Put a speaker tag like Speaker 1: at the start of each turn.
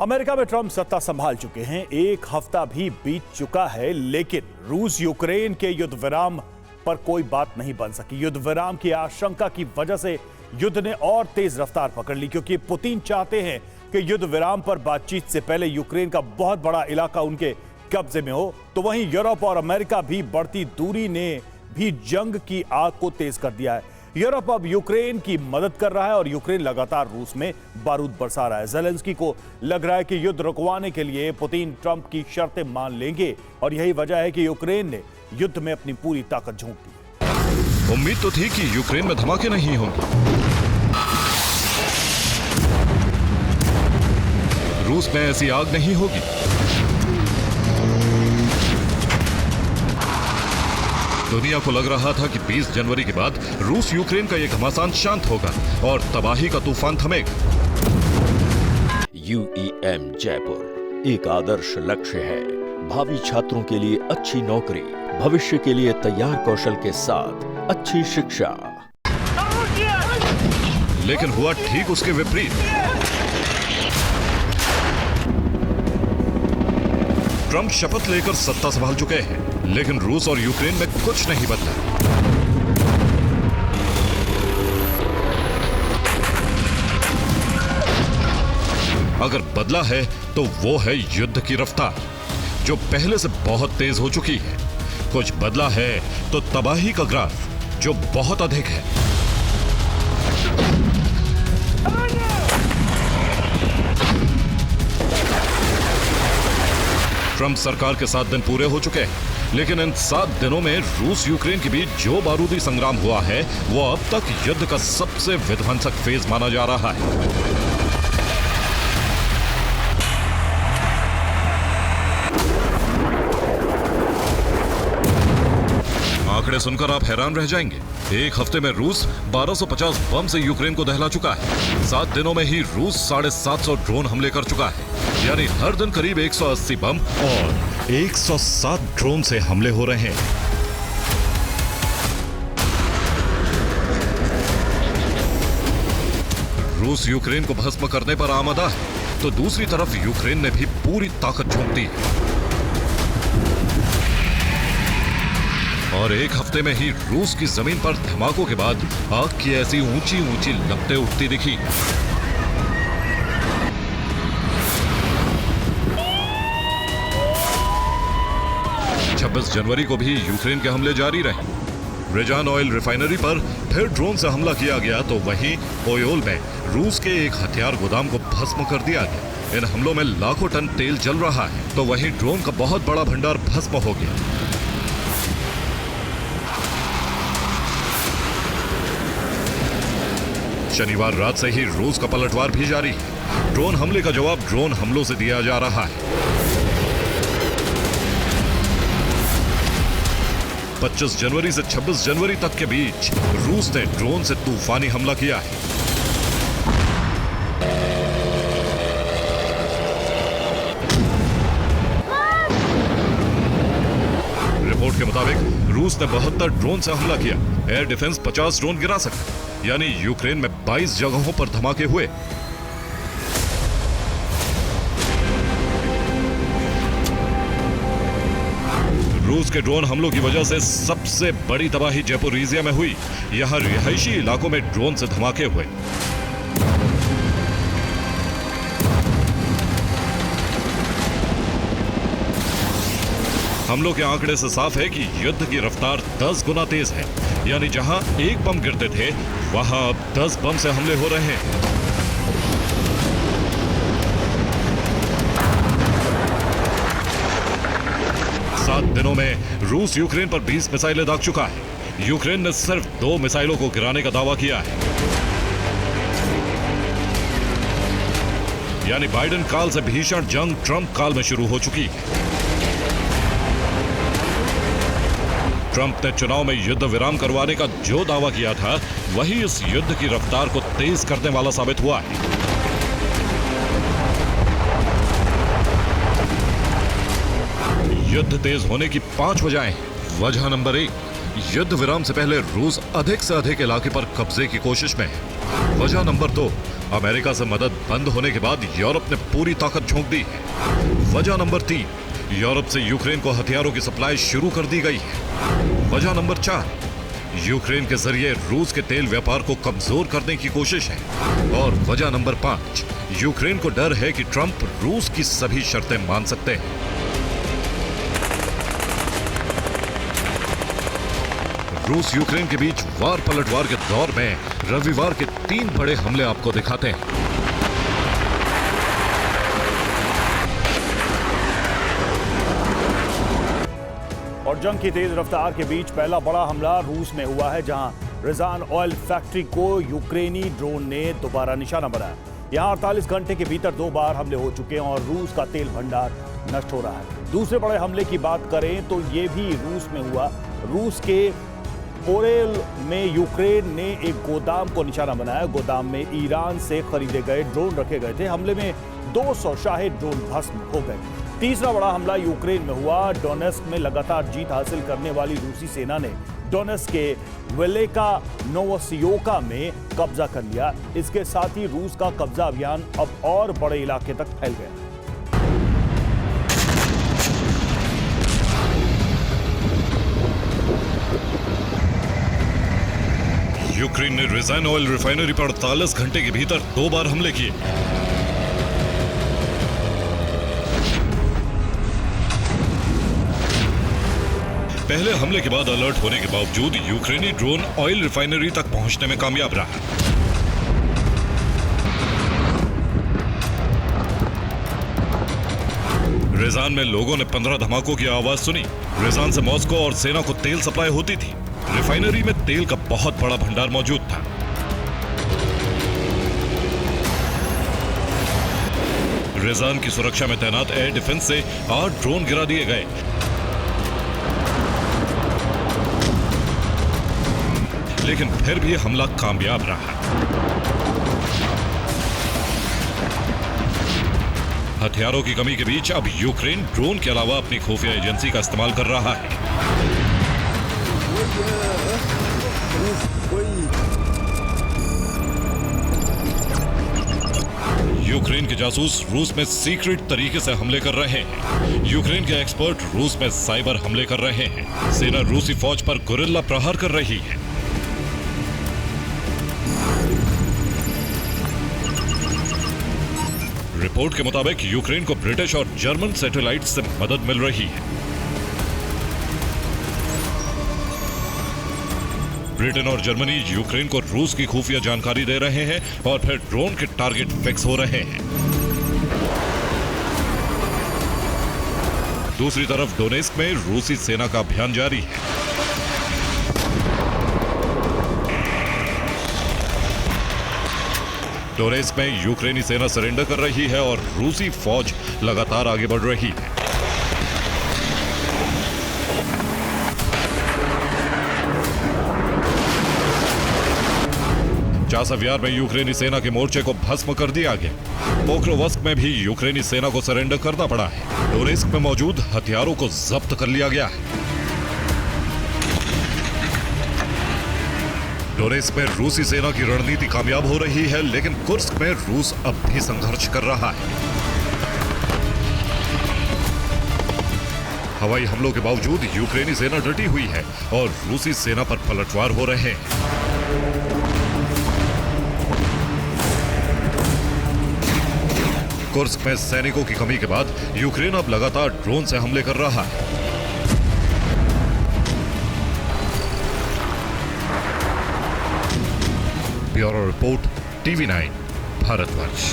Speaker 1: America में Trump सत्ता संभाल चुके हैं, एक हफ्ता भी बीत चुका है, लेकिन रूस यूक्रेन के युद्ध विराम पर कोई बात नहीं बन सकी। युद्ध विराम की आशंका की वजह से युद्ध ने और तेज रफ्तार पकड़ ली, क्योंकि पुतिन चाहते हैं कि युद्ध विराम पर बातचीत से पहले यूक्रेन का बहुत बड़ा इलाका उनके कब्जे में हो। तो वहीं यूरोप और अमेरिका भी बढ़ती दूरी ने भी जंग की आग को तेज कर दिया है। यूरोप अब यूक्रेन की मदद कर रहा है और यूक्रेन लगातार रूस में बारूद बरसा रहा है। ज़ेलेंस्की को लग रहा है कि युद्ध रुकवाने के लिए पुतिन ट्रंप की शर्तें मान लेंगे और यही वजह है कि यूक्रेन ने युद्ध में अपनी पूरी ताकत झोंक दी।
Speaker 2: उम्मीद तो थी कि यूक्रेन में धमाके नहीं होंगे, रूस में ऐसी आग नहीं होगी। दुनिया को लग रहा था कि 20 जनवरी के बाद रूस यूक्रेन का ये घमासान शांत होगा और तबाही का तूफान थमेगा।
Speaker 3: UEM जयपुर एक आदर्श लक्ष्य है। भावी छात्रों के लिए अच्छी नौकरी, भविष्य के लिए तैयार कौशल के साथ अच्छी शिक्षा।
Speaker 2: लेकिन हुआ ठीक उसके विपरीत। ट्रंप शपथ लेकर सत्ता संभाल चुके हैं, लेकिन रूस और यूक्रेन में कुछ नहीं बदला। अगर बदला है तो वो है युद्ध की रफ्तार, जो पहले से बहुत तेज हो चुकी है। कुछ बदला है तो तबाही का ग्राफ, जो बहुत अधिक है। ट्रंप सरकार के 7 दिन पूरे हो चुके हैं, लेकिन इन 7 दिनों में रूस यूक्रेन के बीच जो बारूदी संग्राम हुआ है वो अब तक युद्ध का सबसे विध्वंसक फेज माना जा रहा है। आंकड़े सुनकर आप हैरान रह जाएंगे। एक हफ्ते में रूस 1250 बम से यूक्रेन को दहला चुका है। 7 दिनों में ही रूस 750 ड्रोन हमले कर चुका है, यानी हर दिन करीब 180 बम और 107 ड्रोन से हमले हो रहे हैं। रूस यूक्रेन को भस्म करने पर आमादा है, तो दूसरी तरफ यूक्रेन ने भी पूरी ताकत झोंक दी है। और एक हफ्ते में ही रूस की जमीन पर धमाकों के बाद आग की ऐसी ऊंची ऊंची लपटें उठती दिखी। जनवरी को भी यूक्रेन के हमले जारी रहे। रेजान ऑयल रिफाइनरी पर फिर ड्रोन से हमला किया गया, तो वहीं ओयोल में रूस के एक हथियार गोदाम को भस्म कर दिया गया। इन हमलों में लाखों टन तेल जल रहा है, तो वहीं ड्रोन का बहुत बड़ा भंडार भस्म हो गया। शनिवार रात से ही रूस का पलटवार भी जारी है। ड्रोन हमले का जवाब ड्रोन हमलों से दिया जा रहा है। 25 जनवरी से 26 जनवरी तक के बीच रूस ने ड्रोन से तूफानी हमला किया है। रिपोर्ट के मुताबिक रूस ने 72 ड्रोन से हमला किया। एयर डिफेंस 50 ड्रोन गिरा सकता, यानी यूक्रेन में 22 जगहों पर धमाके हुए। रूस के ड्रोन हमलों की वजह से सबसे बड़ी तबाही जयपुरिजिया में हुई। यहां रिहायशी इलाकों में ड्रोन से धमाके हुए। हमलों के आंकड़े से साफ है कि युद्ध की रफ्तार 10 गुना तेज है, यानी जहां एक बम गिरते थे वहां अब 10 बम से हमले हो रहे हैं। दिनों में रूस यूक्रेन पर 20 मिसाइलें दाग चुका है। यूक्रेन ने सिर्फ 2 मिसाइलों को गिराने का दावा किया है, यानी बाइडेन काल से भीषण जंग ट्रंप काल में शुरू हो चुकी है। ट्रंप ने चुनाव में युद्ध विराम करवाने का जो दावा किया था, वही इस युद्ध की रफ्तार को तेज करने वाला साबित हुआ है। युद्ध तेज होने की 5 वजहें हैं। वजह नंबर 1, युद्ध विराम से पहले रूस अधिक से अधिक इलाके पर कब्जे की कोशिश में है। वजह नंबर 2, अमेरिका से मदद बंद होने के बाद यूरोप ने पूरी ताकत झोंक दी है। वजह नंबर 3, यूरोप से यूक्रेन को हथियारों की सप्लाई शुरू कर दी गई है। वजह नंबर 4, यूक्रेन के जरिए रूस के तेल व्यापार को कमजोर करने की कोशिश है। और वजह नंबर 5, यूक्रेन को डर है कि ट्रंप रूस की सभी शर्तें मान सकते हैं। रूस यूक्रेन के बीच वार पलटवार के दौर में रविवार के 3 बड़े हमले आपको दिखाते हैं।
Speaker 1: और जंग की तेज रफ्तार के बीच पहला बड़ा हमला रूस में हुआ है, जहां रिजान ऑयल फैक्ट्री को यूक्रेनी ड्रोन ने दोबारा निशाना बनाया। यहां 48 घंटे के भीतर 2 बार हमले हो चुके हैं और रूस का तेल भंडार नष्ट हो रहा है। दूसरे बड़े हमले की बात करें तो ये भी रूस में हुआ। रूस के ओरेल में यूक्रेन ने एक गोदाम को निशाना बनाया। गोदाम में ईरान से खरीदे गए ड्रोन रखे गए थे। हमले में 200 शाही ड्रोन भस्म हो गए। तीसरा बड़ा हमला यूक्रेन में हुआ। डोनेस्क में लगातार जीत हासिल करने वाली रूसी सेना ने डोनेस्क के वेलेका नोवोसियोका में कब्जा कर लिया। इसके साथ ही रूस का कब्जा अभियान अब और बड़े इलाके तक फैल गया।
Speaker 2: यूक्रेन ने रिजान ऑयल रिफाइनरी पर 48 घंटे के भीतर 2 बार हमले किए। पहले हमले के बाद अलर्ट होने के बावजूद यूक्रेनी ड्रोन ऑयल रिफाइनरी तक पहुंचने में कामयाब रहा। रिजान में लोगों ने 15 धमाकों की आवाज सुनी। रिजान से मॉस्को और सेना को तेल सप्लाई होती थी। रिफाइनरी में तेल का बहुत बड़ा भंडार मौजूद था। रिजान की सुरक्षा में तैनात एयर डिफेंस से 8 ड्रोन गिरा दिए गए। लेकिन फिर भी हमला कामयाब रहा। हथियारों की कमी के बीच अब यूक्रेन ड्रोन के अलावा अपनी खुफिया एजेंसी का इस्तेमाल कर रहा है। यूक्रेन के जासूस रूस में सीक्रेट तरीके से हमले कर रहे हैं। यूक्रेन के एक्सपर्ट रूस में साइबर हमले कर रहे हैं। सेना रूसी फौज पर गुरिल्ला प्रहार कर रही है। रिपोर्ट के मुताबिक यूक्रेन को ब्रिटिश और जर्मन सैटेलाइट से मदद मिल रही है। ब्रिटेन और जर्मनी यूक्रेन को रूस की खुफिया जानकारी दे रहे हैं और फिर ड्रोन के टारगेट फिक्स हो रहे हैं। दूसरी तरफ डोनेस्क में रूसी सेना का अभियान जारी है। डोनेस्क में यूक्रेनी सेना सरेंडर कर रही है और रूसी फौज लगातार आगे बढ़ रही है। चासवियार में यूक्रेनी सेना के मोर्चे को भस्म कर दिया गया। पोक्रोवस्क में भी यूक्रेनी सेना को सरेंडर करना पड़ा है। डोनेस्क में मौजूद हथियारों को जब्त कर लिया गया है। डोनेस्क में रूसी सेना की रणनीति कामयाब हो रही है, लेकिन कुर्स्क में रूस अब भी संघर्ष कर रहा है। हवाई हमलों के बावजूद यूक्रेनी सेना डटी हुई है और रूसी सेना पर पलटवार हो रहे हैं। कुर्स्क में सैनिकों की कमी के बाद यूक्रेन अब लगातार ड्रोन से हमले कर रहा है। Bureau report, TV9, Bharatvarsh.